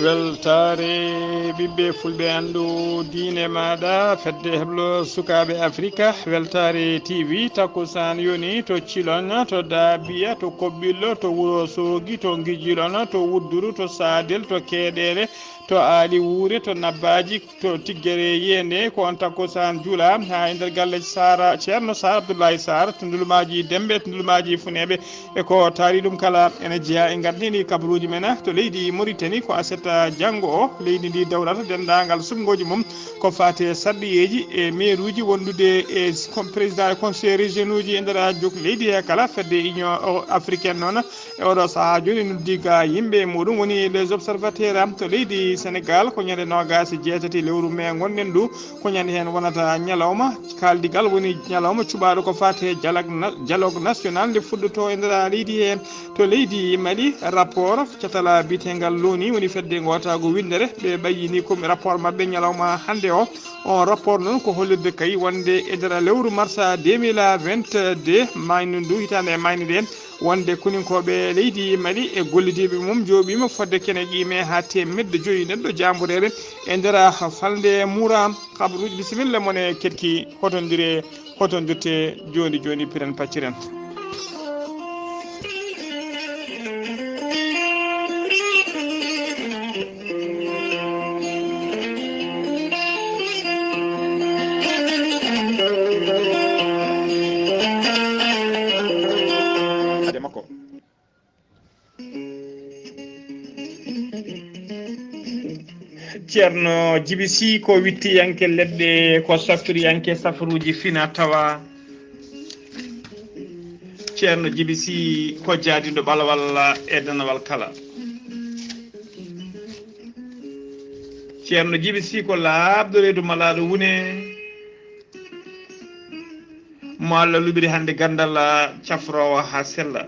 weltare ɓiɓɓe fulɓe andu diine maɗa fedde heblo sukaɓe afrique weltare tv takkusan yoni to cilon to dabiya to kobɓillo to wuuro soogi to guijilon to wudduru to sadel to keeɗere to aali wuure to nabbaji to tiggere yende ko on takkusan juula ha e nder galle sara ceerno sar abdoullahi sar to ndulumaji demɓe to ndulumaji funeɓe e ko taari ɗum kala ene jeeya e gardini kabaruji men to leydi Mauritanie ko asetta janggo o leydi ndi dawlata dendagal sumgoji mum ko fate sarɗiyeji e maire uji wondude e président e conseil régional uji e nder jok leydi he kala fedde union africaine noon e oɗo saaha joni noddiga yimɓe muɗum woni les observateurs to leydi Sénégal ko ñande nogas jeetati lewru mai gonɗen ɗo ko ñande hen wonata ñalawma kaldigal woni ñalawma cuɓaɗo ko fate dialogue national nde fuɗɗoto e nder leydi he to leydi Mali rapport catala bitegal loni woni fedde gotago windere ɓe ɓayyini komi rapport mabɓe ñalawma hande o on rapport noon ko hollirde kay wonde e nder lewru mars 2022 maynu ndu hitande e mayni ɗen wonde kuninkoɓe leydi Mali e gollidiɓe mum jooɓima fodde kene qime ha temedde joyyi neɗɗo jamborere e nder falde muura kabaruji bisimilla mone ketki hotondirte joni piren pacciren ceerno Djiby Sy ko wittiyanke leɗɗe ko saftoriyanke safaruji fina tawa ceerno Djiby Sy ko jaadiɗo ɓalawal e danawal kala ceerno Djiby Sy ko laaɓɗo reedu malaɗo wune mo Allah luɓiri hande gandal cafrowo ha sella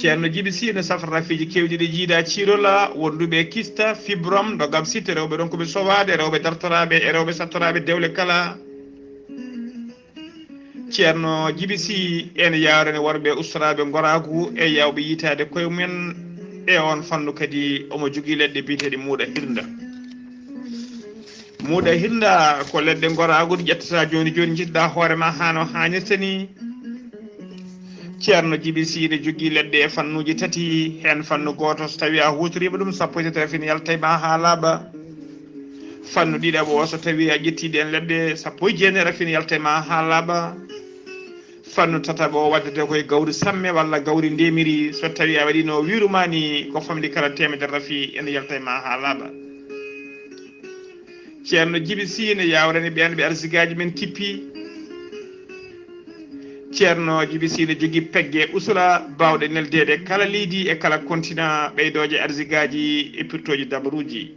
ceerno Djiby Sy ne safra rafiji kewɗi ɗi jiida cirola wonduɓe kista fibrom dogam sitte rewɓe ɗon koɓe sowade rewɓe dartoraɓe e rewɓe sattoraɓe dewle kala ceerno Djiby Sy ene yawrene worɓe ustoraɓe goragu e yawɓe yitade koye mumen e on fannu kadi omo jogui leɗɗe biyeteɗe muuɗa hirda ko leɗɗe goragu ɗi ƴettata joni jiɗɗa hoorema hano hannirta ni ceerno Djiby Sy ne jogui leɗɗe e fannuji tati hen fannu goto so tawi a hutoriɓe ɗum sappo e tati fin yalta ma ha laaɓa fannu ɗiɗaɓo o so tawi a ƴettiɗe en leɗɗe sappo e jeenere fin yalta ma ha laaɓa fannu tataɓo o waddete koye gawri samme walla gawri ndemiri so tawi a waɗi no wirumani ko famɗi kala temedere rafi ene yalta ma ha laaɓa ceerno Djiby Sy ne yawrani ɓen ɓe arsigaji men kippi ceerno Djiby Sy ne jogui pegge usula bawɗe neldede kala leydi e kala continent ɓeydoje arsigaji e pirtoji dabaruji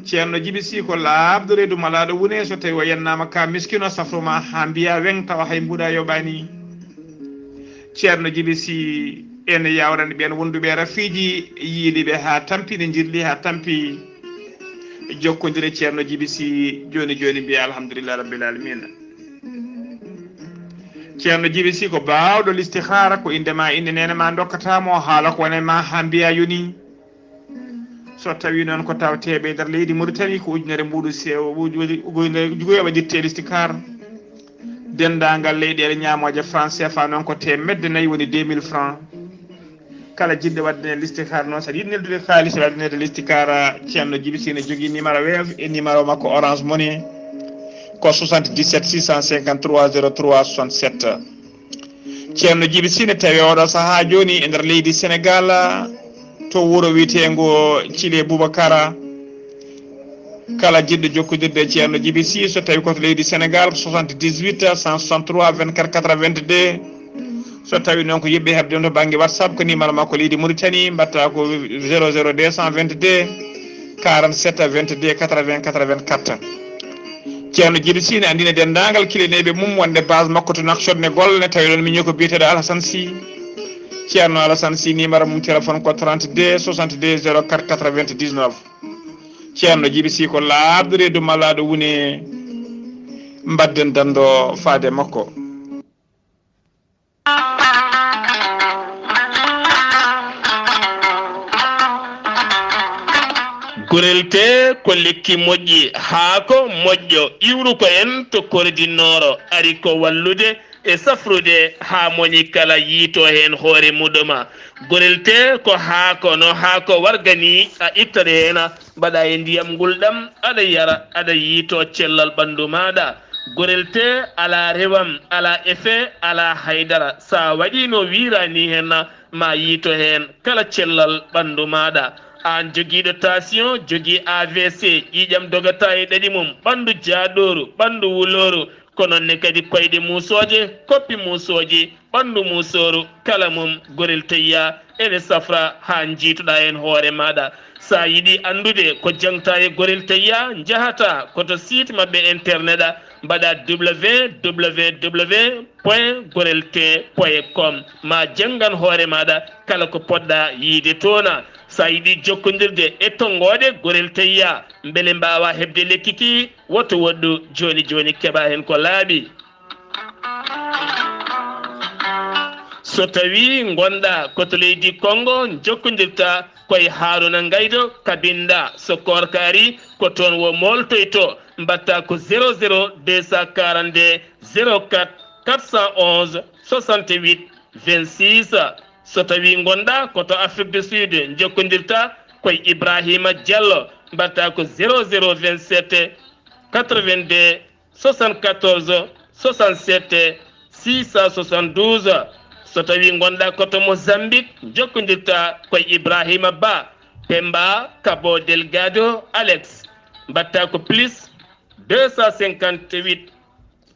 ceerno Djiby Sy ko laaɓɗo reedu malaɗo wune so tawi o yennama ka miskino safroma ha mbiya weng tawa hay mbuɗa yoɓani ceerno Djiby Sy ene yawrani ɓen wonduɓe rafiji yiiliɓe ha tampi ne jirli ha tampi jokkodire ceerno Djiby Sy joni mbiya alhamdulillah rabbil alamina ceerno Djiby Sy ko bawɗo listihara ko indema inde nene ma dokkatamo haala ko wone ma ha mbiya yoni so tawi noon ko tawteɓe nder leydi Mauritanie ko ujunere mbuɗu sewo jugoyo waɗirte listihar dendagal leyɗele ñamoje franc CFA noon ko temedde nayyi woni 2000 francs kala jiɗɗo wadde listihar noon saɗa yiɗi neldude kalis waɗanede listihar ceerno Djiby Sy ne jogui numéro wave e numéro makko orange money ko 77 653 03 67 ceerno Djiby Sy ne tawi oɗo saaha joni e nder leydi Sénégal to wuuro wiyetengo Thile Boubacara kala jiɗɗo jokkodirde ceerno Djiby Sy so tawi koto leydi Sénégal 78 163 24 82 so tawi noon ko yiɓɓe hebde to banggue WhatsApp ko numéro makko leydi Mauritanie mbatta ko 00 222 47 22 80 84 ceerno Djiby Sy ne andine dendagal kileneɓe mum wonde base makko to nakchodne golle tawi ɗon miñi ko biyeteɗo Alassane Sy ceerno Alassane Sy numéro mum téléphone ko 32 62 04 99 ceerno Djiby Sy ko labɗo reedu mallaɗo woni mbadden dando faade makko. gurelte ko lekki moƴƴi haa ko moƴƴo iwru ko en to koridinnooro ari ko wallude e safrude haa moni kala yiito heen hoore muɗuma gurelte ko haako no haako wargani a ittade heen mbaɗa e ndiyam ngulɗam aɗa yara aɗa yiito cellal ɓanndu maɗa gurelte ala rewam ala effet ala haydara sa waɗi no wirani heen ma yiito heen kala cellal ɓanndu maɗa an jogiiɗo tension jogii AVC ƴiƴam dogata e ɗaɗi mum ɓanndu jaaɗoru ɓanndu wuloru kononne kadi koyɗe muusooje koppi muusooji ɓanndu muusooru kala mum gorel teyya ene safra haa jiituɗa heen hoore maɗa sa yiɗi anndude ko jangta e gorel teyya jahata koto site maɓɓe internet a mbaɗa www.gorelte.com ma janngan hoore maɗa kala ko poɗɗa yiide toona sa yiɗi jokkodirde e tonggode gorel teyya beele mbawa hebde lekki ki woto woɗɗu joni joni keɓa hen ko laaɓi so tawi gonɗa koto leydi Congo jokkodirta koye Haruna Gaydo kabinda so korkari ko toon wo moltoyto mbatta ko 00 242 04 411 68 26 so tawi gonɗa koto Afrique du Sud jokkodirta koye Ibrahima Diallo mbatta ko 0027 82 74 67 672 so tawi gonɗa koto Mozambique jokkodirta koye Ibrahima Ba Pemba Cabo Delgado Alex mbatta ko plus 258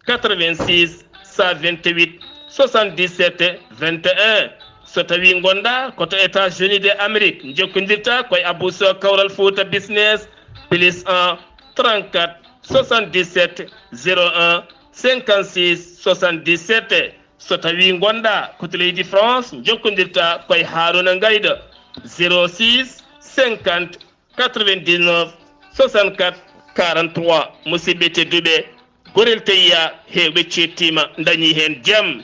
86 128 77 21 so tawi gonɗa koto États-Unis de Amérique jokkodirta koye Abou Sow Kawral Fouta Business plus 1 34 77 01 56 77 so tawi gonɗa koto leydi France jokkodirta koye Haruna Gaydo 06 50 99 64 43 musidɓe tedduɓe gorel teyya hewɓe cettima dañi hen jaam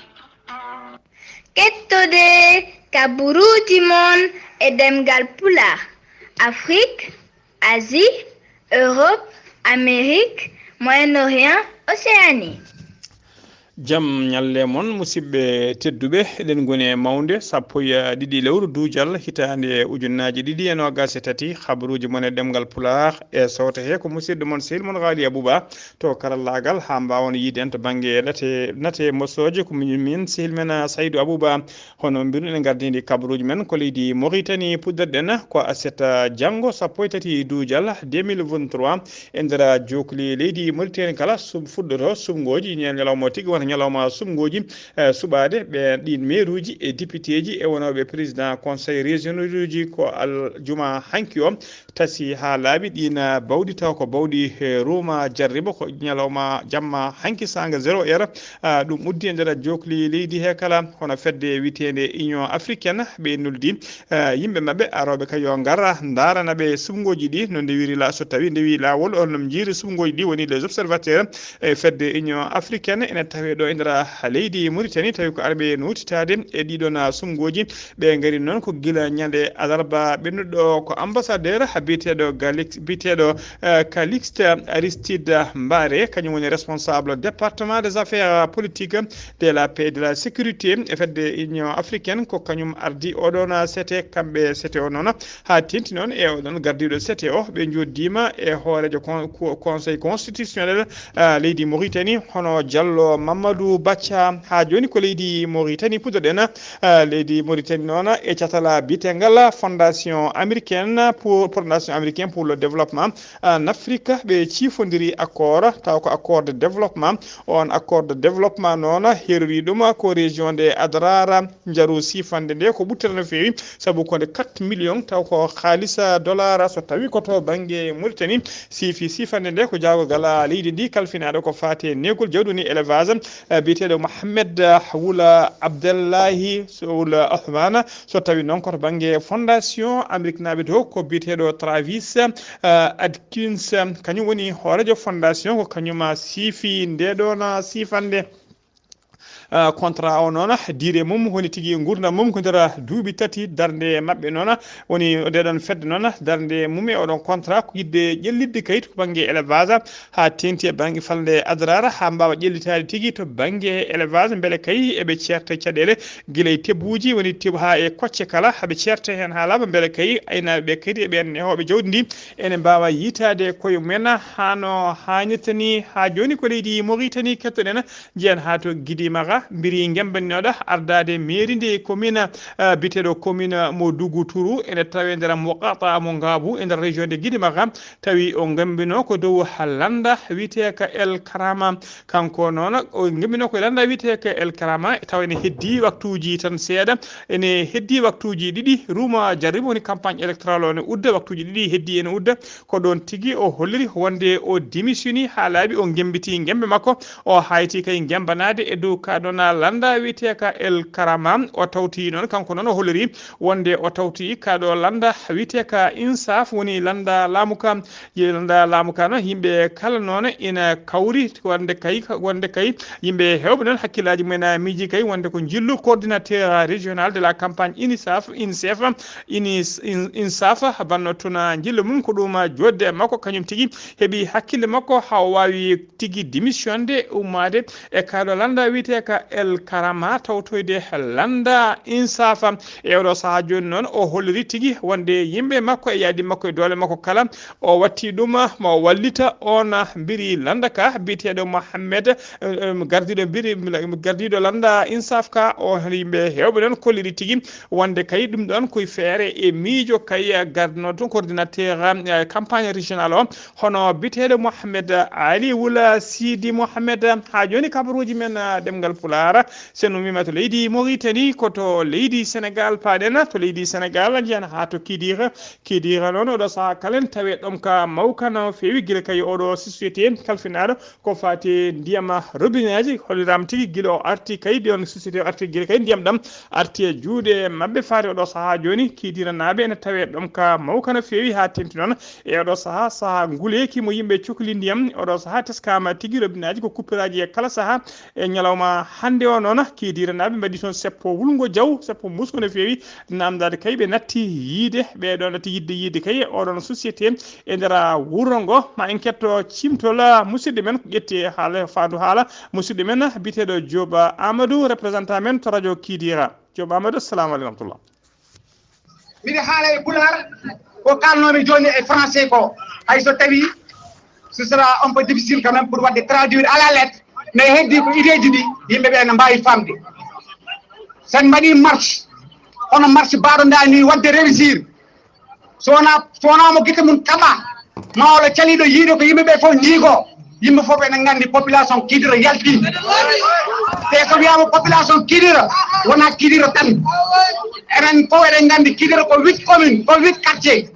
kettude kaburuji mon e ɗemngal pulaar Afrique Asie Europe Amérique Moyen-Orient Océanie jam ñalle moon musidɓe tedduɓe eɗen goni e mawnde sappo e ɗiɗi lewru duujal hitande ujunnaji ɗiɗi e nogas e tati habaruji moon e ɗemgal pulaar e sawta he ko musidɗo moon sehil moon Ghalii Abuu Bah to karallagal ha mbawon yiide en to banggue nate mossoje ko min sehil men Saydou Abou Bah hono mbiruɗen gardidi kabaruji men ko leydi Mauritanie puɗɗerɗen ko aset janggo sappo e tati duujal 2023 e nder jokoli leydi Mauritanie kala fuɗɗoto sumgoji ñalawma tigui wona ñalawma sumgoji suɓade ɓe ɗin maire uji e député ji e wonoɓe président conseil régional uji ko aljuma hanki o tasi ha laaɓi ɗin bawɗi taw ko bawɗi ruma jarriba ko ñalawma jamma hanki sanga 0 heure ɗum uddi e nder jokli leydi he kala hono fedde witende union africaine ɓe noldi yimɓe mabɓe aroɓe kay yo gara daranaɓe sumgoji ɗi no ndewiri la so tawi ndewi lawol on nom jiiri sumgoji ɗi woni les observateurs e fedde union africaine ene tawi ɗo e nder leydi Mauritanie tawi ko arɓe nutitade e ɗiɗon sumgoji ɓe gari noon ko guila ñande alarba ɓennuɗo ko ambassadeur biteɗo Calixte Aristide Mbare kañum woni responsable département des affaires politiques de la paix et de la sécurité e fedde union africaine ko kañum ardi oɗon sete kamɓe sete o noon ha tenti noon e oɗon gardiɗo sete o ɓe joddima e hoorejo conseil constitutionnel leydi Mauritanie hono Diallo Amadou Bacca ha joni ko leydi Mauritanie pudoɗen leydi Mauritanie noon e catala bitengal fondation américaine pour le développement en Afrique ɓe cifodiri accord taw ko accord de développement on accord de développement noon herori ɗum ko région de Adrara jaru sifande nde ko ɓurtere no fewi saabu konde 4 millions taw ko haalisa dollar so tawi koto banggue Mauritanie sifande nde ko jawgal leydi ndi kalfinaɗo ko fate negol jawɗu ni élevage biyeteɗo Mohamed Wula Abdellahi Wula Othmane so tawi noon koto banggue fondation Amérique naɓe to ko biyeteɗo Travis Adkins kañum woni hoorejo fondation ko kañuma siifi ndeɗon sifande contrat o noon diire mum woni tigui gurdam mum ko nder duuɓi tati darde mabɓe noon woni ndeɗon fedde noon darde mum e oɗon contrat ko yidde ƴellidde kayit ko banggue élevage ha tenti e banggue falde Adrara ha mbawa ƴellitade tigui to banggue élevage beele kay eɓe certe caɗele guilay tebbuji woni teb ha e kocce kala haɓe certe hen haalama beele kay aynaɓeɓe kadi eɓen nehoɓe jawdi ndi ene mbawa yitade koye mumen hano hannirtani ha joni ko leydi Mauritanie kettoɗen jiyan ha to Guidimaga mbiri gembanoɗa ardade mairie ndi commune biteɗo commune mo Dougou Tourou ene tawe nder Mokata mo Ngabou e nder région de Guidimaga tawi o gembino ko dow landa wiyete ka El Karama kanko noon o gembino ko landa wiyete ka El Karama taw ene heddi waktuji tan seeɗa ene heddi waktuji ɗiɗi ruma jarriba woni campagne électoral o ne udda waktuji ɗiɗi heddi ene udda ko ɗon tigui o holliri wonde o démissioni ha laaɓi o gembiti gembe makko o hayti kay gembanade e dow ka ɗon landa wiyete ka El Karama o tawti noon kanko noon o holliri wonde o tawti kaɗo landa wiyete ka insaf woni landa laamuka noon yimɓe kala noon ina kawri wonde kay yimɓe hewɓe noon hakkillaji mumen miiji kay wonde ko jillu coordinateur régional de la campagne INSAF banno tuna jillu mum ko ɗum jodde makko kañum tigui heeɓi hakkille makko ha wawi tigui démissionde ummade e kaɗo landa wiyete ka El Karama tawtoyde landa insafa e oɗo saaha joni noon o holliri tigui wonde yimɓe makko e yaadi makko e doole makko kala o watti ɗum mo wallita on mbiri landa ka biyeteɗo Mohamed gardiɗo landa insaf ka o yimɓe hewɓe noon kolliri tigui wonde kay ɗum ɗon koye feere e miijo kay gardino toon coordinateur campagne régional o hono biyeteɗo Mohamed Ali Wula Sidi Mohamed ha joni kabaruji men ɗemngal pulaar sen umima to leydi Mauritanie koto leydi Sénégal paɗen to leydi Sénégal jiyan ha to kidira noon oɗo saaha kalen tawe ɗom ka mawkano fewi guila kay oɗo société kalfinaɗo ko fati ndiyam robinet ji hollirama tigui guila o arti kay ɗon société arti guila kay ndiyam ɗam arti e juuɗe mabɓe fati oɗo saaha joni kidira naɓe ene tawe ɗom ka mawkano fewi ha tenti noon e oɗo saaha nguleki mo yimɓe cukli ndiyam oɗo saaha teskama tigui robinet ji ko kuppiraji e kala saaha e ñalawma hande o noon kidira naɓe mbaɗi toon seppo wulgo jaw seppo musko no fewi namdade kay ɓe natti yiide ɓeɗo natti yidde kay oɗon société e nder wuro ngo ma en ketto cimtol musidɗo men ko ƴetti haala fandu haala musidɗo men biteɗo Diop Amadou représentant men to radio Kidira Diop Amadou assalamu aleykum rahmatullah miɗe haala e pulaar ko kalnomi joni e français ko hayso tawi ce sera un peu difficile quand même pour wadde traduire à la lettre mais heddi ko ideji ɗi yimɓeɓe ne mbawi famde sen mbaɗi marche hono marche baɗodani wadde réussir so wonamo guite mum kaɓa mawɗo caliɗo yiiɗo ko yimɓeɓe fof jiigo yimɓe fof ene gandi population Kidira yalti te so wiyama population Kidira wona Kidira tan enen fof eɗen gandi Kidira ko 8 commune ko 8 quartier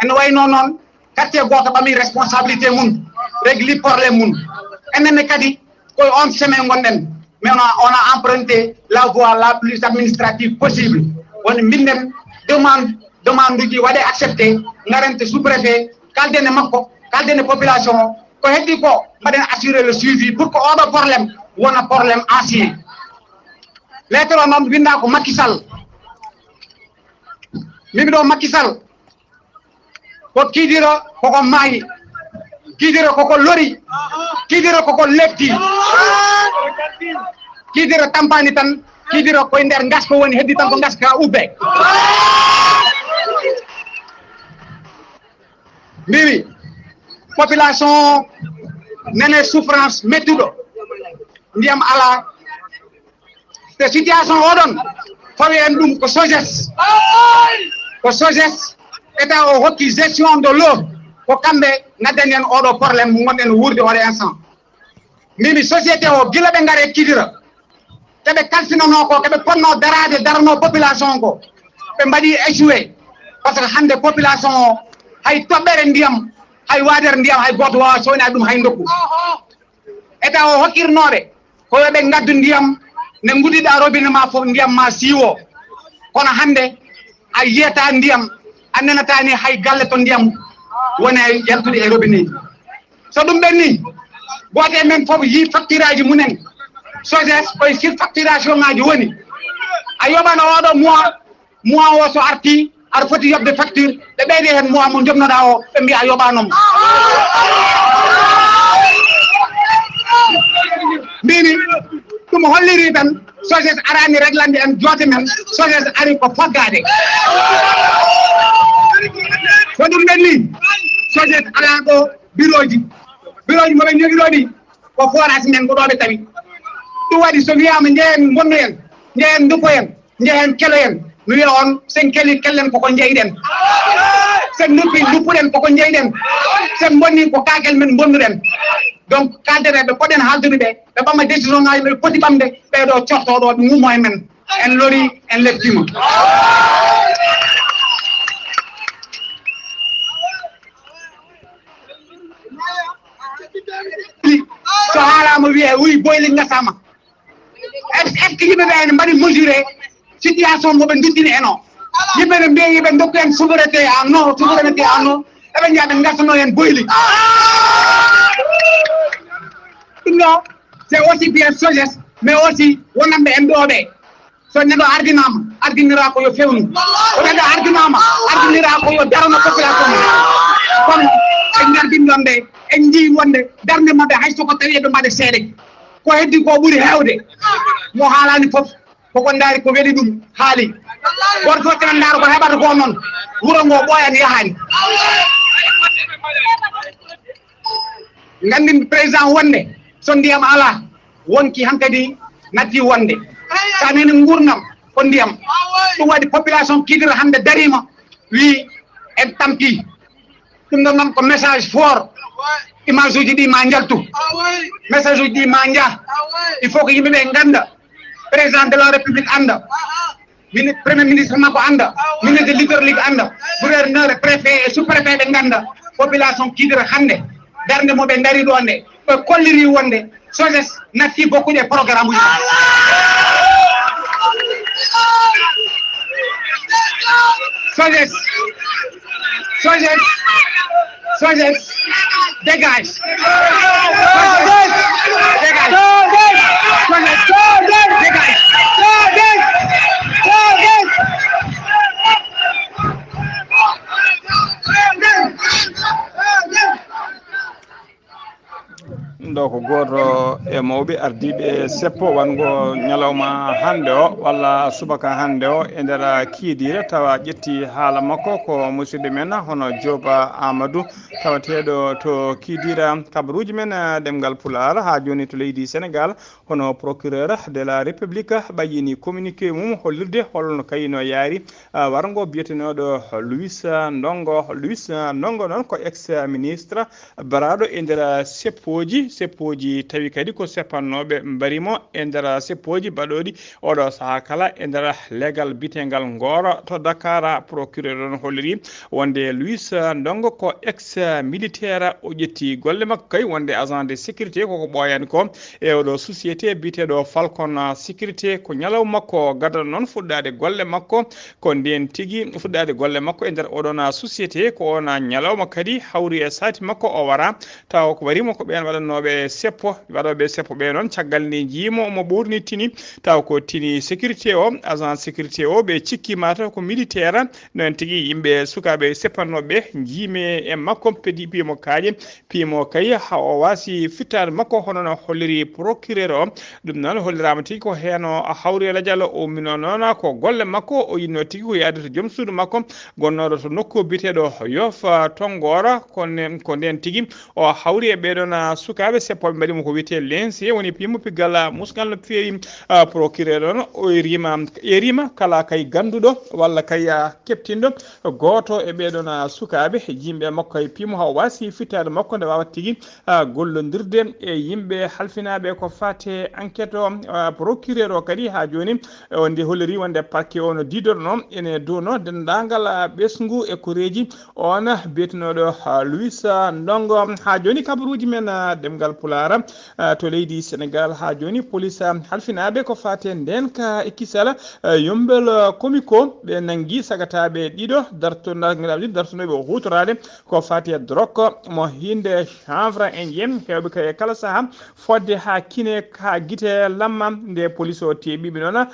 ene wayno noon quartier goto ɓami responsabilité mum régli probléme mum enenne kadi koye on semaine gonɗen mais on a emprunté la voie la plus administrative possible woni mbinden demande uji waɗe accepté garante sous préfet kaldene makko kaldene population o ko heddi ko mbaɗen assurer le suivi pour que oɗo probléme wona probléme ancien lettre o noon winda ko Macky Sall mimi ɗo Macky Sall ko Kidira koko maayi Kidira koko lori Kidira koko letti Kidira tampani tan Kidira koye nder gasko woni heddi tan ko gaska ubbe mbimi population nene souffrance mettuɗo ndiyam ala te situation oɗon fawi en ɗum ko SOJES état o hokki gestion de l'eau ko kamɓe gaddani en oɗo probléme gonɗen wurde oɗo instant mimi société o gila ɓe gaare Kidira keɓe kalfinano ko keɓe ponno darano population ko ɓe mbaɗi échoué par ce que hande population o hay toɓɓere ndiyam hay waadere ndiyam hay goto wawa sownade ɗum hay dokku état o hokkirnoɓe ko yoɓe gaddu ndiyam ne guddiɗa robinet ma fof ndiyam ma siiwo kono hande a yiyata ndiyam a nenatani hay galle to ndiyam woni e yaltude e robinet ji so ɗum ɓenni goto e men fof yi facture aji munen SOJES koye surfacturation ngaji woni a yoɓano oɗo mois o so arti aɗa foti yoɓde facture ɓe ɓeyde hen mois mo jomnoɗa o ɓe mbiya a yoɓanomo mbimi ɗum holliri tan SOJES arani réglande en joote men SOJES ari ko faggade so ɗum ɓenni SOJES ala ɗo bureau ji moɓe jogiɗo ɗi ko forage men ko ɗo ɓe tawi ɗum waɗi so wiyama jehen bonno en jehen duppo en jehen kelo en mi wiya on sen kellen koko jeyɗen sen duppuɗen koko jeyɗen sen bonni ko kakel men bonnuɗen donc kaldereɓe poɗen haldude ɓe ɓamma décision ngaji ɓe poti ɓamde ɓeɗo cortoɗo ɓe ngumo e men en lori en lettima so haalama wiye wuyi boyli gasama est ce que yimɓeɓe ene mbaɗi mesuré situation moɓe duddini en o yimɓe ne mbiya yiɓe dokku en souveraineté en eau eɓe jiya ɓe gasano hen boyli ɗum ɗo c'est aussi bien SOJES mais aussi wonanɓe en ɗo ɓe so neɗɗo ardinama ardinira ko yo fewnu so neɗɗo ardinama ardinira ko yo darano population kono en gardin ɗon ɓe en jii wonde darde mabɓe hay soko tawi eɓe mbaɗa seeɗe ko heddi ko ɓuuri hewde mo haalani foof koko daari ko weeli ɗum haali goto fof tenen daaro ko heɓata ko noon wuuro ngo ɓooyan yahani gandin président wonde so ndiyam ala wonki hankadi natti wonde sa nani gurdam ko ndiyam ɗum waɗi population Kidira hande darima wi en tampi ɗum ɗon noon ko message fort image uji ɗi ma jaltu message uji ɗi ma jaa il faut que yimɓeɓe ganda président de la république anda premier ministre makko anda ministre de l'hydraulique anda gouverneur préfet et sous préfet ɓe ganda population Kidira hande darde moɓe daari ɗo nde ɓe kolliri wonde SOJES natti bokkude programme uji SOJES dégage ɗo ko goto e mawɓe ardiɓe seppo wango ñalawma hande o walla subaka hande o e nder Kidira tawa ƴetti haala makko ko musidɗo men hono Dioba Amadou tawateɗo to Kidira kabaruji men ɗemgal pulaar ha joni to leydi Sénégal hono procureur de la république ɓayini communiqué mum hollirde holno kayino yaari warango biyetenoɗo Louis Ndongo noon ko ex ministre baraɗo e nder seppoji tawi kadi ko seppannoɓe mbarimo e nder seppoji baɗoɗi oɗo saaha kala e nder légal bitengal Ngoro to Dakar procureur on holliri wonde Louis Ndongo ko ex militaire o ƴetti golle makko kay wonde agent de sécurité koko ɓoyani ko e oɗo société biteɗo Falcon sécurité ko ñalaw makko gadana noon fuɗɗade golle makko ko nden tigui fuɗɗade golle makko e nder oɗon société ko ona ñalawma kadi hawri e sati makko o wara taw ko warimo ko ɓen waɗannoɓe waɗoɓe seppo ɓe noon caggal nde jiimo omo ɓorni tini taw ko tini sécurité o agent sécurité o ɓe cikkima taw ko militaire noon tigui yimɓe sukaɓe seppannoɓe jiime e makko pedi piimo kaaƴe piimo kay ha o wasi fittade makko hono no holliri procureur o ɗum noon hollirama tigui ko heno hawri ladial o mino noon ko golle makko o yinno tigui ko yaade to joom suudu makko gonnoɗo to nokku biteɗo Yoff Tongora ko nden tigui o hawri e ɓeɗon sukaɓe seppoɓe mbaɗimo ko wiyete CNC woni pimmupiggal musgal no feewi procureur on o erima kala kay ganduɗo walla kay keptinɗo goto e ɓeɗon sukaɓe yimɓe makko e pimu haw wasi fittade makko nde wawat tigui gollodirde e yimɓe halfinaɓe ko fate enquête o procureur o kadi ha joni nde holliri wonde parquet o no didono ene duno dendagal ɓesgu e koreji on biyetenoɗo Louis Ndongo ha joni kabaruji men ɗemgal pulara to leydi Sénégal ha joni police halfinaɓe ko fate nden ka e kisala yombel komiko ɓe nangui sagataɓe ɗiɗo dartonoɓe hutorade ko fate drogue mo hinde chanvre indien hewɓe kay kala saaha fodde ha kine ha guite lamma nde police o teɓiɓe noon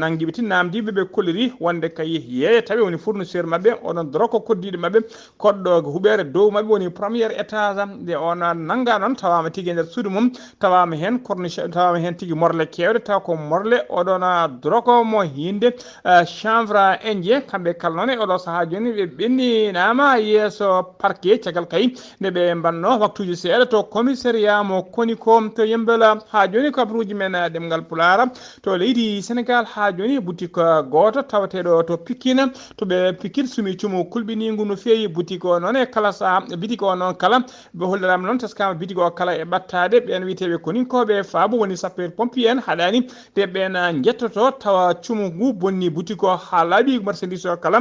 nanguiɓe tin namdiɓe ɓe kolliri wonde kay yeeye tawi woni fournisseur mabɓe oɗon drogue koddiɗo mabɓe koɗɗo huɓere dow mabɓe woni premiére étage nde on nanga noon tawama tigui e nder suudu mum tawama hen corniche tawama hen tigui morle kewɗe taw ko morle oɗon drogue mo hinde chanvre indien kamɓe kala noon e oɗo saaha joni ɓe ɓenninama yeeso parquet caggal kay nde ɓe mbanno waktuji seeɗa to commissariat mo koni ko to yembela ha joni kabaruji men ɗemgal pulara to leydi Sénégal ha joni boutique goto tawateɗo to Pikine to ɓe Pikine sumi cumu kulɓinigu no fewi boutique o noon e kala saaha boutique o noon kala ɓe hollirama noon teskama boutique o kala e ɓattade ɓen witeɓe koninkoɓe faabo woni sapeur pompier en haɗani nde ɓen jettoto tawa cumu ngu bonni boutique o ha laaɓi marchandise o kala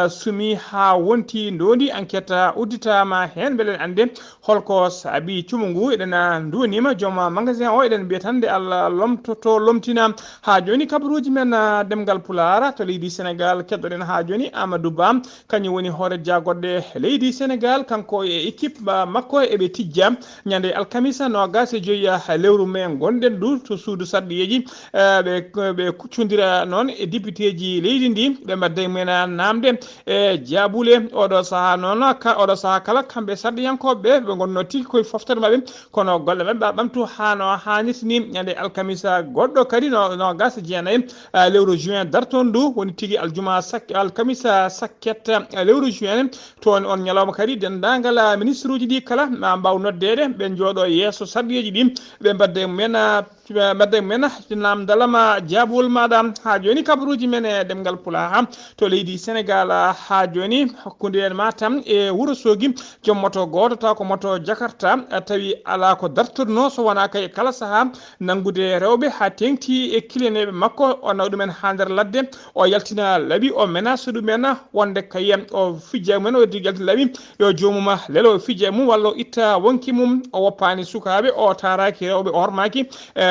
sumi ha wonti ndondi enquête udditama hen beele ande holko saabi cumu ngu eɗen duwanima joom magasin o eɗen mbiya tan nde Allah lomtoto lomtina ha joni kabaruji men ɗemgal pulara to leydi Sénégal keddoɗen ha joni Amadou Ba kañum woni hoore jagoɗɗe leydi Sénégal kanko e équipe makko eɓe tijja ñande alkamisa nogas e joyi lewru mai gonɗen ɗu to suudu sarɗiyeji ɓe kuccodira noon e député ji leydi ndi ɓe mbadda mumen namde e jaabule oɗo saaha noon oɗo saaha kala kamɓe sarɗiyankoɓe ɓe gonno tigui koye foftade mabɓe kono golle mabɓe ɓamtu hano hannirtini ñande alkamisa goɗɗo kadi nogas e jeenayyi lewru juin darton ndu woni tigui aljuma alkamisa sakket lewru juin toon on ñalawma kadi dendagal ministre uji ɗi kala ma mbaw noddede ɓe jooɗo yeeso sarɗiyeji ɗi ɓe mbadda mumen namdalama jaabol maɗa ha joni kabaruji men e ɗemgal pulaar to leydi Sénégal ha joni hakkude Matam e Wourossogui joom moto goto taw ko moto Jakarta tawi ala ko dartoduno so wona kay kala saaha nangude rewɓe ha tengti e kileneɓe makko o nawa ɗumen ha nder ladde o yaltina laaɓi o menace ɗumen wonde kay o fijja mumen o yaltina laaɓi yo jomum lelo fijja mum walla o itta wonki mum o woppani sukaɓe o taraki rewɓe o hormaki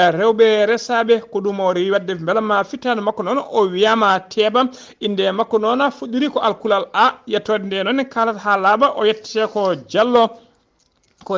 rewɓe resaɓe ko ɗum o rewi wadde beelama fittade makko noon o wiyama teeɓa inde makko noon fuɗɗori ko alkulal a yettode nde noon kalata ha laaɓa o yettete ko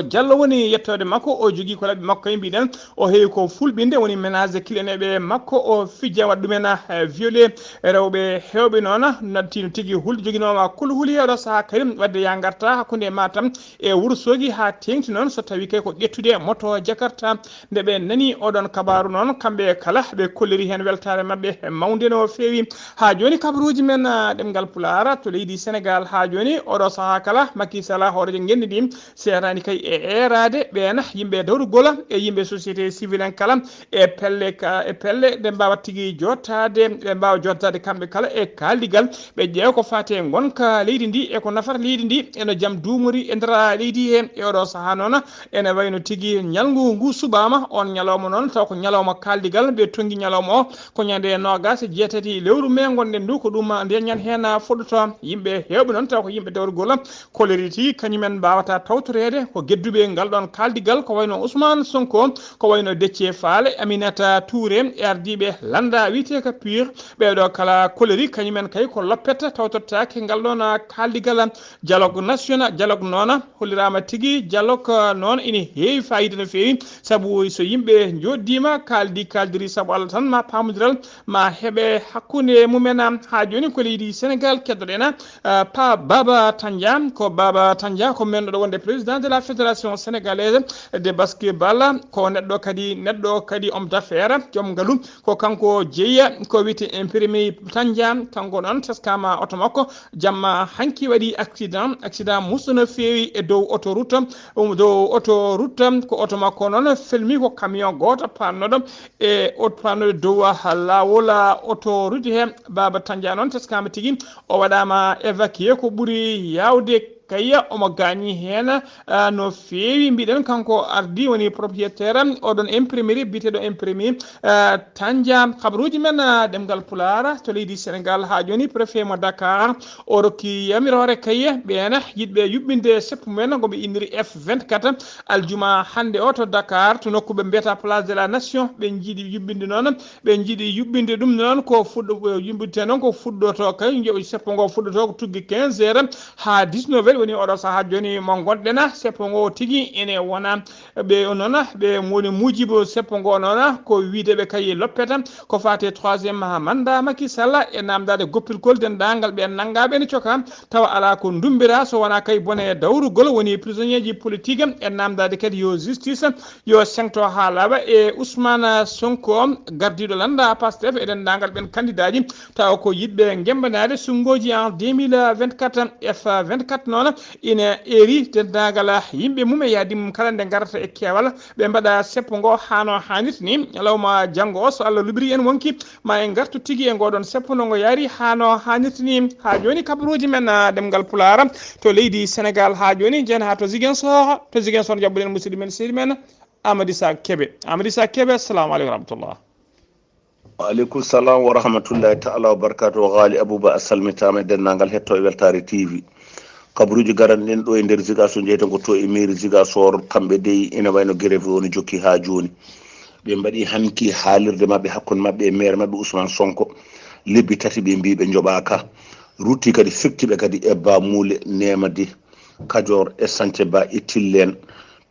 Diallo woni yettode makko o jogui ko laɓi makko e mbiɗen o heewi ko fulɓinde woni ménage kileneɓe makko o fijja waɗa ɗumen violé rewɓe hewɓe noon nattino tigui hulde joguinoma kul huuli oɗo saaha kadi wadde ya garta hakkude Matam e Wourossogui ha tengti noon so tawi kay ko ƴettude moto Jakarta nde ɓe nani oɗon kabaru noon kamɓe kala ɓe kolliri hen weltare mabɓe mawde no fewi ha joni kabaruji men ɗemgal pulara to leydi Sénégal ha joni oɗo saaha kala Macky Sall horejo genni ɗi serani kay e erade ɓena yimɓe dawrugol e yimɓe société civil en kala e pelle ɗe mbawa tigui jottade ɓe mbawa jottade kamɓe kala e kaldigal ɓe ƴeewa ko fate gonka leydi ndi e ko nafata leydi ndi eno jaam duumori e nder leydi he e oɗo saaha noon ene wayno tigui ñalngu ngu suɓama on ñalawma noon taw ko ñalawma kaldigal ɓe tonggui ñalawma o ko ñande nogas e jeetati lewru mai gonɗen ndu ko ɗum nde ñan hen fuɗɗoto yimɓe hewɓe noon taw ko yimɓe dawrugol koleriti kañumen mbawata tawtorede ko gedduɓe ngal ɗon kaldigal ko wayno Ousmane Sonko ko wayno Déthié Fall Aminata Touré e ardiɓe landa wiyete ko pur ɓeɗo kala koleri kañumen kay ko loppeta tawtottake ngal ɗon kaldigal dialogue national dialogue noon hollirama tigui dialogue noon ina heewi fayida no fewi saabu so yimɓe joddima kaldiri saabu Allah tan ma pamodiral ma heeɓe hakkude mumen ha joni ko leydi Sénégal keddoɗen pa Baba Tandia ko menɗo wonde président de la fédération sénégalaise de basketball ko neɗɗo kadi homme d'affaires joom ngaalum ko kanko jeeya ko wiyete imprimé Tandiam kanko noon teskama auto makko jamma hanki waɗi accident musuno feewi e dow autoroute ko auto makko noon felmi ko camion goto pannoɗo e pannoɗo dow lawol autoroute he baba Tandia noon teskama tigui o waɗama évacué ko ɓuuri yawde kayya omo gañi hen no feewi mbiɗen kanko ardi woni propriétaire oɗon imprimerie biteɗo imprimerie Tandia habaruji men ɗemgal pulaar to leydi Sénégal ha joni préfet mo Dakar o rokki yamirore kayya ɓena yiɗɓe yuɓɓinde seppu men goɓe inniri F24 aljuma hande o to Dakar to nokkuɓe mbiyata place de la nation ɓe jiiɗi yuɓɓinde noon ɓe jiiɗi yuɓɓinde ɗum noon ko fuɗɗo yuɓɓinte noon ko fuɗɗoto kay seppo ngo fuɗɗoto ko tuggi 15 heures ha 19 heures woni oɗo saaha joni mo gonɗen seppo ngo tigui ene wona ɓe noon ɓe woni mujibo seppo ngo noon ko wideɓe kay loppeta ko fate 3e mandat Macky Sall e namdade goppirgol dendagal ɓe nanggaɓe ne coka tawa ala ko dumbira so wona kay bone dawrugol woni prisonnier ji politique e namdade kadi yo justice yo sengto ha laaɓa e Ousmane Sonko gardiɗo landa Pastef e dendagal ɓen candidat ji tawa ko yiɗɓe gembanade sungoji en 2024 F24 noon ina eri dendagal yimɓe mum e yaadi mum kala nde garata e kewal ɓe mbaɗa seppo ngo hano hannit ni ñalawma janggo o so Allah lubiri en wonki ma en gartu tigui e ngoɗon seppo ngo yaari hano hannit ni ha joni kabaruji men ɗemgal pulaar to leydi Sénégal ha joni jen ha to Ziguinchor jabbuɗen musidɗo men sehdi men Amadou Issa Kébé assalamu aleykum rahmatullah. Waaleykum salam wa rahmatullahi ta'ala wa barakatuh. Ghalii Abuu Bah salmitama dennangal hetto e weltare TV kabaruji garanɗen ɗo e nder Ziguinchor jeyten ko to e mairie Ziguinchor kamɓe dey ina wayno grève woni jokki ha joni ɓe mbaɗi hanki haalirde mabɓe hakkude mabɓe e maire mabɓe Ousmane Sonko lebbi tati ɓe mbi ɓe joɓaka rutti kadi fekkiɓe kadi e Ba Moule Nemadi Kadior e Santhié Ba e Tillen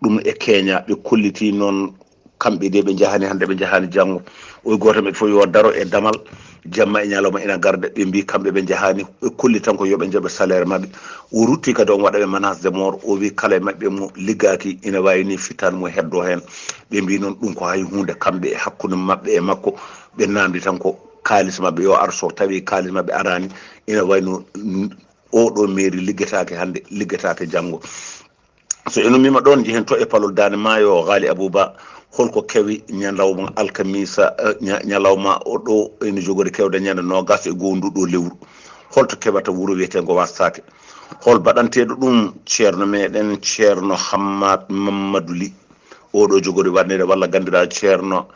ɗum e Kenya ɓe kolliti noon kamɓe de ɓe jahani hande ɓe jahani janggo oy goto ɓe fof yo daro e damal jamma e ñalawma ina garda ɓe mbi kamɓe ɓe jahani ɓe kolli tan ko yoɓe jooɓe salaire mabɓe o rutti kadi on waɗaɓe menace de mort o wi kala e mabɓe mo liggaki ina wawi ni fittani mo heddo hen ɓe mbi noon ɗum ko hay hunde kamɓe e hakkude mabɓe e makko ɓe namdi tan ko kalis mabɓe yo ar so tawi kalis mabɓe arani ina wayno oɗo mairie liggetake hande liggetake janggo so eno mima ɗon jehen to e palol dane maayo Ghalii Abuu Bah holko kewi ñalawma alkamisa ñalawma o ɗo ene jogori kewde ñande nogas e goho nduɗo lewru holto keɓata wuuro wiyetego Wastake hol baɗanteɗo ɗum ceerno meɗen ceerno Hammad Mamadou Ly oɗo jogori waɗnede walla ganduɗa ceerno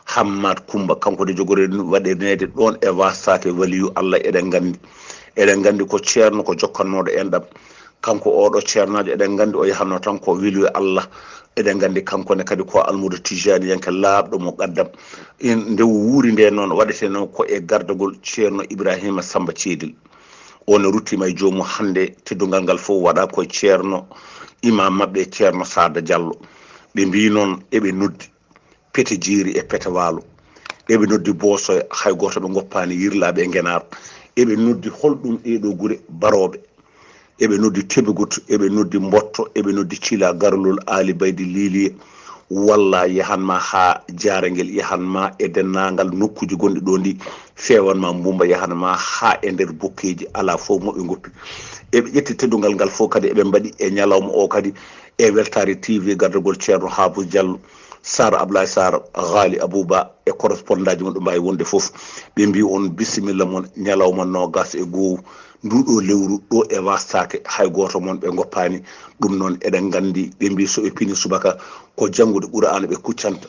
Hammad Coumba kanko de jogori waɗenede ɗon e Wastake waliyu Allah eɗen gandi ko ceerno ko jokkannoɗo en ɗam kanko oɗo ceernajo eɗen gandi o yahanno tan ko wiliyu Allah eɗen gandi kankone kadi ko almudo tijani yanke laaɓɗo mo gaddam nde wuuri nde noon waɗete noon ko e gardagol ceerno Ibrahima Samba Ceedil on ruttima e jomum hande teddugal ngal fof waɗa koye ceerno imam mabɓe ceerno Sada Diallo ɓe mbi noon eɓe noddi pete jeeri e pete waalo eɓe noddi Bosoya hay goto ɓe goppani yirlaɓe e Ngenar eɓe noddi holɗum ɗeɗo guure baroɓe eɓe noddi Tebegout eɓe noddi Mbotto eɓe noddi Thila Garlol Ali Baydi Liliye walla yahanma ha Jarangel yahanma e dennagal nokkuji gonɗi ɗo ndi fewanma Mbumba yahanma ha e nder bokkeji ala fof moɓe goppi eɓe ƴetti teddugal ngal fof kadi eɓe mbaɗi e ñalawma o kadi e weltare TV gardagol ceerno Habou Diallo Sar Ablaye Sar Ghalii Abuu Bah e correspondant ji mum ɗo mbawi wonde fof ɓe mbi on bisimilla mon ñalawma nogas e goho nduɗo lewru ɗo e Wastake hay goto mon ɓe goppani ɗum noon eɗen gandi ɓe mbi so ɓe pini subaka ko janggude Qur'ana ɓe kuccanta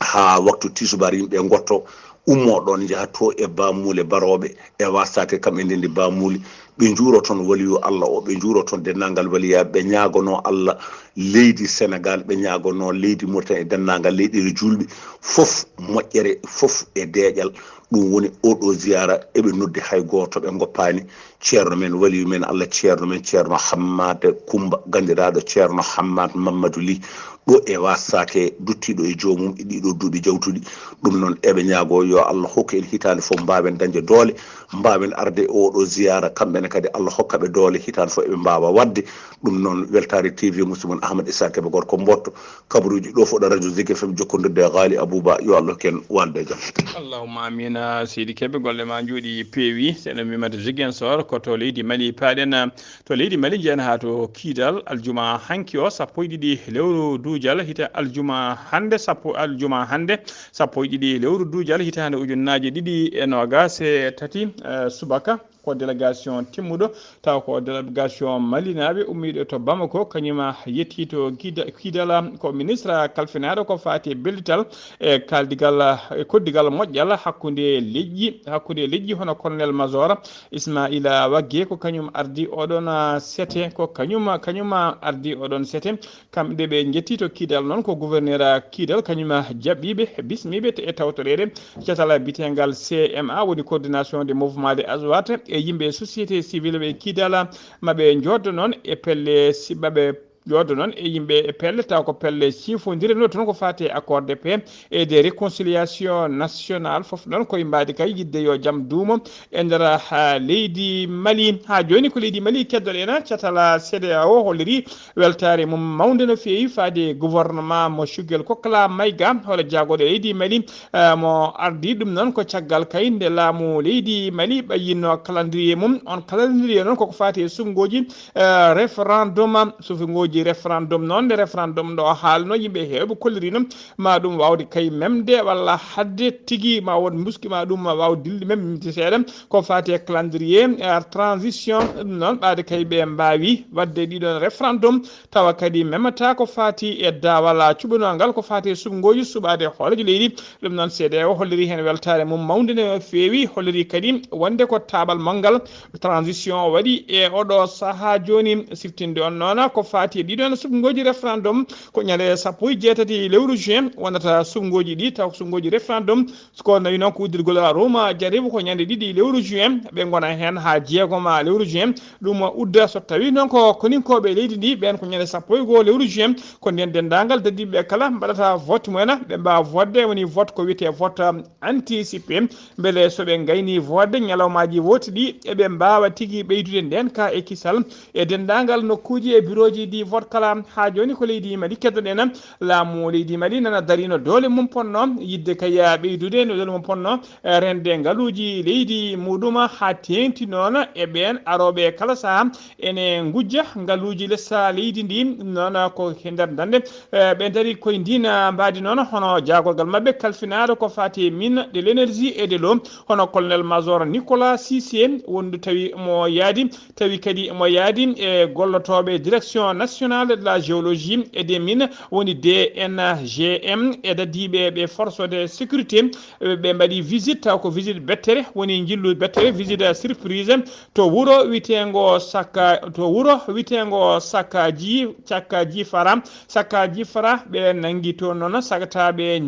ha waktu tisubari yimɓe gotto ummo ɗon jaaha to e Ba Moule baroɓe e Wastake kamɓe ndendi Ba Moule ɓe juuro toon waliyu Allah o ɓe juuro toon dennagal waliyaɓe ɓe ñagono Allah leydi Sénégal ɓe ñagono leydi Mauritanie e dennagal leyɗele julɓe fof moƴƴere fof e deƴal ɗum woni oɗo ziyara eɓe noddi hay goto ɓe goppani ceerno men waliyu men Allah ceerno men ceerno Hammad Coumba gandiraɗo ceerno Hammad Mamadou Ly ɗo e wasake duttiɗo e jomum e ɗiɗo duuɓi jawtuɗi ɗum noon eɓe ñaago yo Allah hokku en hitande fof mbawen dañde doole mbawen arde oɗo ziyara kamɓene kadi Allah hokkaɓe doole hitande fof eɓe mbawa wadde ɗum noon Weltare TV musidmon Ahmad Issa Keɓe Gorko Mbotto kabaruji ɗo foɗo radio Zik FM jokkodirde Ghalii Abuu Bah yo Allah ken walde jam. Allahumma amina seydi Keɓe golle ma jooɗi peewi seɗen mimata Ziguinchor ko to leydi Mali paaɗen to leydi Mali jeyan ha to kiidal aljuma hanki o sappo e ɗiɗi lewru duujal hite aljuma hande sappo e ɗiɗi lewru duujal hitande ujunnaje ɗiɗi e nogas e tati subaka ko délégation timmuɗo taw ko délégation malinaɓe ummiɗo to Bamako kañuma yetti to kiidala ko ministre kalfinaɗo ko fati bellital e kaldigal e koddigal moƴƴal hakkude leƴƴi hono colonel major Ismaila Wagge ko kañum ardi oɗon sete ko kañuma ardi oɗon sete kamɓe ɓe jetti to kiidal noon ko gouverneur kiidal kañuma jaɓɓiɓe bismiɓe e tawtoreɗe catala bitengal CMA woni coordination des mouvements de Azawat e yimɓe société civile ɓe kiidala maɓe joddo noon e pelle maɓe joddo noon e yimɓe e pelle taw ko pelle sifodire no toon ko fati accord de paix et de réconciliation nationale foof noon koye mbadi kay yidde yo jaam duumo e nder leydi Mali ha joni ko leydi Mali keddoɗena catala CEDEAO holliri weltare mum mawde no feewi faade gouvernement mo Choguel Kokla Maïga hono jagoɗo leydi Mali mo ardi ɗum noon ko caggal kay nde laamu leydi Mali ɓayinno calendrier mum on calendrier noon koko fati sungoji référendum sufingoji référendum noon nde référendum ɗo haalno yimɓe heewɓe kollirino ma ɗum wawde kay memde walla hadde tigui ma won muski ma ɗum wawde dilde même minti seeɗa ko fati e calendrier transition ɗum noon ɓaade kay ɓe mbawi wadde ɗiɗon référendum tawa kadi memata ko fati e dawal cuɓanogal ko fati e suɓgoji suɓade hooleji leydi ɗum noon CEDEAO holliri hen weltare mum mawde no feewi holliri kadi wonde ko tabal manggal transition waɗi e oɗo saaha joni siftinde on noon ko fati ɗiɗon suɓgoji référendum ko ñande sappo e jeetati lewru juin wonata suɓgoji ɗi taw suɓgoji référendum ko nawi noon ko uddirgol Roma jaribu ko ñande ɗiɗi lewru juin ɓe gona hen ha jeegoma lewru juin ɗum udda so tawi noon ko koninkoɓe leydi ndi ɓen ko ñande sappo e goho lewru juin ko nden dendagal daddiɓe kala mbaɗata vote mumen ɓe mbawa vodde woni vote ko wiyete vote anticipé beele soɓe gayni vodde ñalawmaji vote ɗi eɓe mbawa tigui ɓeydude nden ka e kisal e dendagal nokkuji e bureau ji ɗi vote kala ha joni ko leydi Mali keddoɗen laamu leydi Mali nana darino doole mum ponno yidde kaya ɓeydude no doole mum ponno rende ngaluji leydi muɗum ha tengti noon e ɓen aroɓe kala saaha ene gujja ngaluji lessa leydi ndi noon ko e nder dande ɓe daari koye ndina mbadi noon hono jagorgal mabɓe kalfinaɗo ko fati mine de l'énergie et de l'eau hono colonel major Nicolas Cissé wondu tawi mo yaadi e gollotoɓe direction nationale de la géologie et des mines woni DNGM e dadiɓe ɓe force de sécurité ɓe mbaɗi visite taw ko visite bettere woni jillu bettere visite surprise to wuuro witengo sakkaji fara ɓe nangi to noon sagataɓe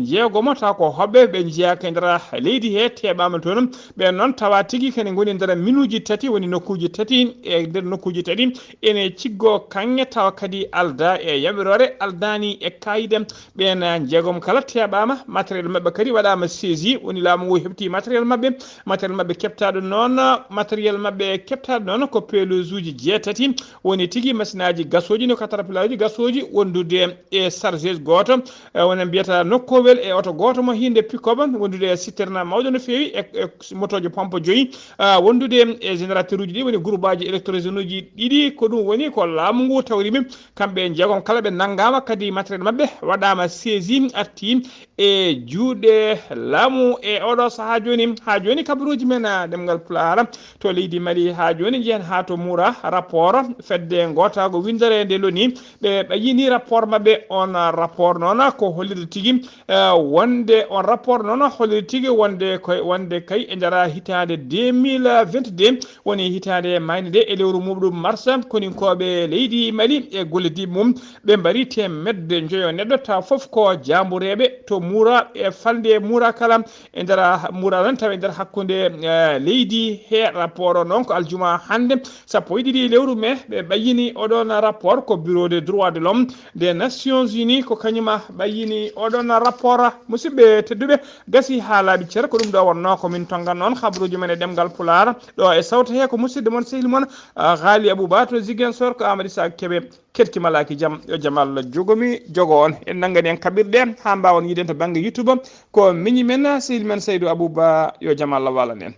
jeegomo taw ko hoɓɓe ɓe jeeyaka e nder leydi he teɓama toon ɓe noon tawa tigui kene goni nder minuji tati woni nokkuji tati e nder nokkuji tati ene ciggo kanŋe tawa kadi alda e yaɓirore aldani e kayide ɓen jeegom kala teɓama matériel mabɓe kadi waɗama saisi woni laamu ngu heɓti matériel mabɓe keptaɗo noon ko pelouse uji jeetati woni tigui machine aji gasoji no caterpillar uji gasoji wondude e chargeuse goto wonen mbiyata nokkowel e oto goto mo hinde pick-up wondude e citerne mawɗo no fewi e motoji pompe joyyi wondude e générateur uji ɗi woni groupe aji électrogène uji ɗiɗi ko ɗum woni ko laamu ngu tawrimi kamɓe jeegom kala ɓe naggama kadi matériel mabɓe waɗama saisi arti e juuɗe laamu e oɗo saaha joni ha joni kabaruji men ɗemngal pulaar to leydi Mali ha joni jeehen ha to Moura rapport fedde gotago windere nde loni ɓe ɓayini rapport mabɓe on rapport noon ko holliri tigui wonde on rapport noon holliri tigui wonde kay e nder hitande 2022 woni hitande mayde nde e lewru muɗum mars mars koninkoɓe leydi Mali e gollidi mum ɓe mbari temedde joyo neɗɗo taw foof ko jambureɓe to mura e falde mura kala e nder mura tan tawa e nder hakkude leydi he rapport o noon ko aljuma hande sappo e ɗiɗi lewru mai ɓe ɓayini oɗon rapport ko bureau des droits de l'homme des nations unies ko kañuma ɓayini oɗon rapport musidɓe tedduɓe gasi ha laaɓi ceer ko ɗum ɗo wonno komin tongan noon habaruji men e ɗemgal pulaar ɗo e sawta he ko musidɗo moon sehil moon Ghalii Abuu Bah to Ziguinchor ko Amadou Issa Kébé kettimalaki jaam yo jamal jogomi jogo on en nangani en kaɓirɗe ha mbawon yiden to banggue YouTube ko miñi men sehil men Seydou Abou Bah yo jaam Allah walan en